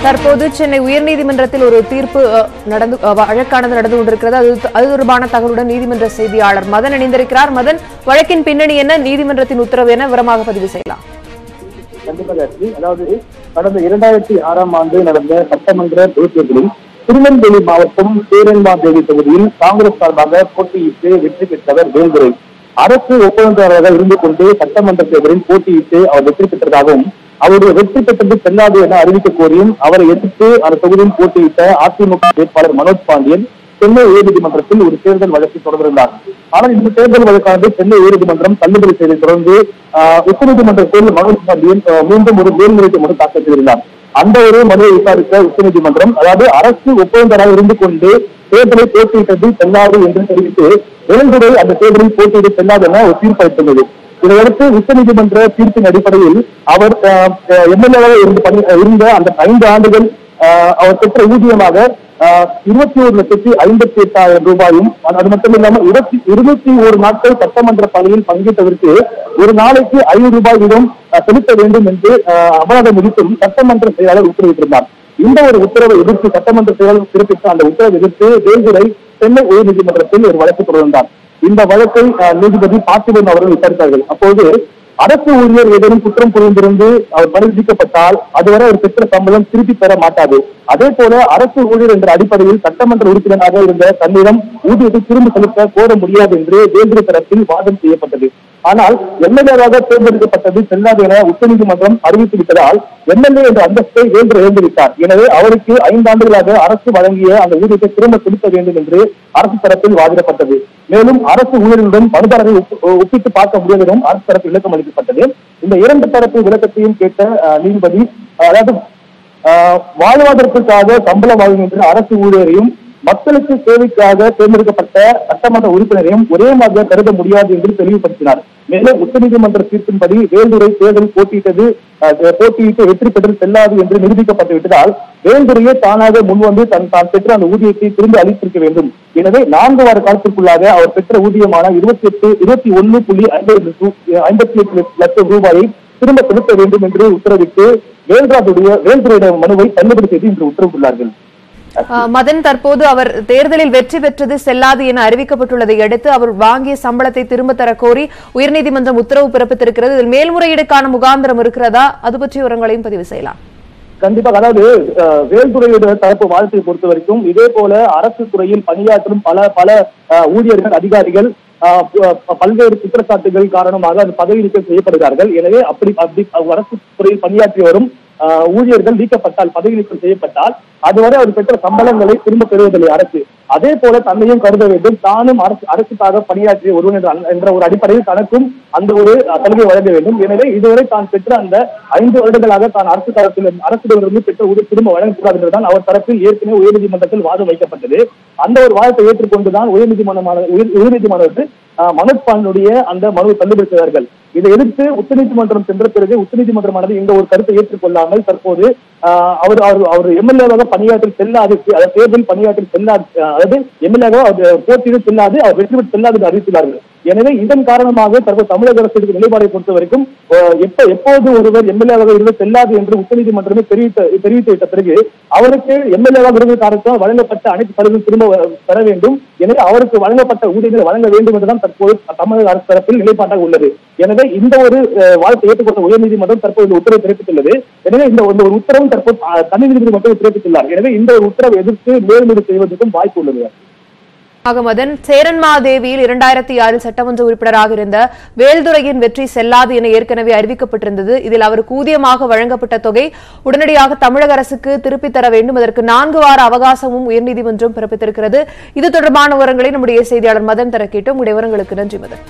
தற்போது சென்னை உயர்நீதிமன்றத்தில் ஒரு தீர்ப்பு வழக்கானது நடந்து கொண்டிருக்கிறது. அது தொடர்பான தகவலுடன் நீதிமன்ற செய்தியாளர் மதன் இணைந்திருக்கிறார். மதன், வழக்கின் பின்னணி என்ன, நீதிமன்றத்தின் உத்தரவு என்ன, விவரமாக பதிவு செய்யலாம். கண்டிப்பாக. அதாவது கடந்த 2006ஆம் ஆண்டு நடந்த சட்டமன்ற தேர்தலில் திருநெல்வேலி மாவட்டம் சேரன்மாதேவி தொகுதியில் காங்கிரஸ் சார்பாக போட்டியிட்டு வெற்றி பெற்றவர் வேல்துரை. அரசு ஒப்பந்ததாரராக இருந்து கொண்டு சட்டமன்ற தேர்தலில் போட்டியிட்டு அவர் வெற்றி பெற்றதாகவும் அவருடைய வெற்றி பெற்றது செல்லாது என அறிவிக்க கோரியும் அவரை எதிர்த்து அந்த தொகுதியில் போட்டியிட்ட அதிமுக வேட்பாளர் மனோஜ் பாண்டியன் சென்னை உயர்நீதிமன்றத்தில் ஒரு தேர்தல் வழக்கு தொடர்ந்திருந்தார். ஆனால் இந்த தேர்தல் வழக்கானது சென்னை உயர்நீதிமன்றம் தள்ளுபடி செய்ததை தொடர்ந்து உச்சநீதிமன்றத்தில் மனோஜ் பாண்டியன் மீண்டும் ஒரு மேல்முறையீட்டு மனு தாக்கல் செய்திருந்தார். அந்த ஒரு மனுவை விசாரித்த உச்சநீதிமன்றம், அதாவது அரசு ஒப்பந்தராக இருந்து கொண்டு தேர்தலை போட்டியிட்டது செல்லாது என்று தெரிவித்து வேல்துரை அந்த தேர்தலில் போட்டியிட செல்லாது என ஒரு தீர்ப்பு அளித்துள்ளது. இதையடுத்து உச்சநீதிமன்ற தீர்ப்பின் அடிப்படையில் அவர் எம்எல்ஏவாக இருந்த அந்த 5 ஆண்டுகள் அவர் பெற்ற ஊதியமாக 21,58,000 ரூபாயும், அது மட்டும் இல்லாமல் 21 நாட்கள் சட்டமன்ற பணியில் பங்கேற்றதற்கு ஒரு நாளைக்கு 500 ரூபாய் வீதம் செலுத்த வேண்டும் என்று அபராதம் விதித்தும் சட்டமன்ற செயலாளர் உத்தரவிட்டிருந்தார். இந்த ஒரு உத்தரவை எதிர்த்து சட்டமன்ற செயலாளர் பிறப்பித்த அந்த உத்தரவை எதிர்த்து வேல்துரை சென்னை உயர்நீதிமன்றத்தில் ஒரு வழக்கு தொடர்ந்தார். இந்த வழக்கை நீதிபதி பார்த்திபன் அவர்கள் விசாரித்தார்கள். அப்போது அரசு ஊழியர் ஏதேனும் குற்றம் புரிந்திருந்து அவர் பணி விதிக்கப்பட்டால் அதுவரை அவர் பெற்ற சம்பளம் திருப்பி பெற மாட்டாது. அதே போல அரசு ஊழியர் என்ற அடிப்படையில் சட்டமன்ற உறுப்பினராக இருந்த தன்னிடம் ஊதியத்தை திரும்ப செலுத்த கோர முடியாது என்று வேல்துரை தரப்பில் வாதம் செய்யப்பட்டது. ஆனால் எம்எல்ஏவாக தேர்ந்தெடுக்கப்பட்டது செல்லாது என உச்சநீதிமன்றம் அறிவித்து விட்டதால் எம்எல்ஏ என்ற அந்தஸ்தை வேல்துரை இழந்துவிட்டார். எனவே அவருக்கு 5 ஆண்டுகளாக அரசு வழங்கிய அந்த ஊதியத்தை திரும்ப செலுத்த வேண்டும் என்று அரசு தரப்பில் வாதிடப்பட்டது. மேலும் அரசு ஊழியர்களுடன் மனுதாரரை ஒப்பிட்டு பார்க்க முடியாது எனவும் அரசு தரப்பு விளக்கம் அளிக்கப்பட்டது. இந்த 2 தரப்பு விளக்கத்தையும் கேட்ட நீதிபதி, அதாவது வாழ்வாதாரத்திற்காக சம்பளம் வாங்குகின்ற அரசு ஊழியரையும் மக்களுக்கு சேவைக்காக தேர்ந்தெடுக்கப்பட்ட சட்டமன்ற உறுப்பினரையும் ஒரே மாதிரியாக கருத முடியாது என்று தெளிவுபடுத்தினார். மேலும் உச்சநீதிமன்ற தீர்ப்பின்படி வேல்துரை தேர்தல் போட்டியிட்டு வெற்றி பெற்று செல்லாது என்று நிரூபிக்கப்பட்டு விட்டதால் வேல்துரையே தானாக முன்வந்து தான் பெற்ற அந்த ஊதியத்தை திரும்ப அளித்திருக்க வேண்டும். எனவே 4 வார காலத்திற்குள்ளாக அவர் பெற்ற ஊதியமான 21,58 லட்சம் ரூபாயை திரும்ப செலுத்த வேண்டும் என்று உத்தரவிட்டு வேல்துறையுடைய மனுவை தள்ளுபடி செய்து இன்று உத்தரவிட்டுள்ளார்கள். மதன், தற்போது அவர் தேர்தலில் வெற்றி பெற்றது செல்லாது என அறிவிக்கப்பட்டுள்ளதை அடுத்து அவர் வாங்கிய சம்பளத்தை திரும்ப தர கோரி உயர்நீதிமன்றம் உத்தரவு பிறப்பித்திருக்கிறது. இதில் மேல்முறையீடுக்கான முகாந்திரம் இருக்கிறதா? அது பற்றிய விவரங்களையும் பதிவு செய்யலாம். கண்டிப்பாக. அதாவது வேல்துறையுடைய தரப்பு வாழ்க்கையை பொறுத்த வரைக்கும் இதே போல அரசு துறையில் பணியாற்றும் பல ஊழியர்கள், அதிகாரிகள் பல்வேறு குற்றச்சாட்டுகள் காரணமாக அந்த பதவி நீக்கம் செய்யப்படுகிறார்கள். எனவே அப்படி அரசு துறையில் பணியாற்றி வரும் ஊழியர்கள் நீக்கப்பட்டால், பதவி நீக்கம் செய்யப்பட்டால் அதுவரை அவர் பெற்ற சம்பளங்களை திரும்ப பெறுவதில்லை அரசு. அதே போல தன்னையும் கருத வேண்டும். தானும் அரசுக்காக பணியாற்றிய ஒருவன் என்ற ஒரு அடிப்படையில் தனக்கும் அந்த ஒரு சலுகை வழங்க வேண்டும். எனவே இதுவரை தான் பெற்ற அந்த 5 வருடங்களாக தான் அரசிடமிருந்து பெற்ற திரும்ப வழங்கக்கூடாது என்றுதான் அவர் தரப்பில் ஏற்கனவே உயர்நீதிமன்றத்தில் வாதம் வைக்கப்பட்டது. அந்த ஒரு வாதத்தை ஏற்றுக்கொண்டுதான் உயர்நீதிமன்றத்தில் மனோஜ் பாண்டியனுடைய அந்த மனுவை தள்ளுபடி செய்தார்கள். இதை எதிர்த்து உச்சநீதிமன்றம் சென்ற பிறகு உச்சநீதிமன்றமானது இந்த ஒரு கருத்தை ஏற்றுக்கொள்ளாமல் தற்போது அவர் எம்எல்ஏவாக பணியாற்றி செல்லாது, தேர்தல் பணியாற்றி செல்லாது, அதாவது எம்எல்ஏவாக போட்டியில் செல்லாது, அவர் வெற்றி பெற்று செல்லாது என்று அறிவித்துள்ளார்கள். எனவே இதன் காரணமாக தற்போது தமிழக அரசு நிலைப்பாடை பொறுத்த வரைக்கும் எப்போது ஒருவர் எம்எல்ஏவாக இருந்து செல்லாது என்று உச்சநீதிமன்றமே தெரிவித்து விட்ட பிறகு அவருக்கு எம்எல்ஏவாக இருந்த காரணத்தால் வழங்கப்பட்ட அனைத்து சலுகைகளும் திரும்ப பெற வேண்டும். எனவே அவருக்கு வழங்கப்பட்ட ஊதியங்களை வழங்க வேண்டும் என்றுதான் தற்போது தமிழக அரசு தரப்பில் நிலைப்பாட்டாக உள்ளது. எனவே இந்த ஒரு வாழ்க்கை ஏற்றுக்கொண்ட உயர்நீதிமன்றம் தற்போது உத்தரவு பிறப்பித்துள்ளது. எனவே இந்த ஒரு உத்தரவும் தற்போது தனி நீதிபதி மட்டும் பிறப்பித்துள்ளார். எனவே இந்த ஒரு உத்தரவை எதிர்த்து மேல்முறை செய்வதற்கும் வாய்ப்பு உள்ளது. மதன், சேரன்மாதேவியில் 2006 சட்டமன்ற உறுப்பினராக இருந்த வேல்துரையின் வெற்றி செல்லாது என ஏற்கனவே அறிவிக்கப்பட்டிருந்தது. இதில் அவருக்கு ஊதியமாக வழங்கப்பட்ட தொகை உடனடியாக தமிழக அரசுக்கு திருப்பித் தர வேண்டும். அதற்கு 4 வார அவகாசமும் உயர்நீதிமன்றம் பிறப்பித்திருக்கிறது. இது தொடர்பான விவரங்களை நம்முடைய செய்தியாளர் மதன் தர கேட்டோம். உங்களுடைய விவரங்களுக்கு நன்றி மதன்.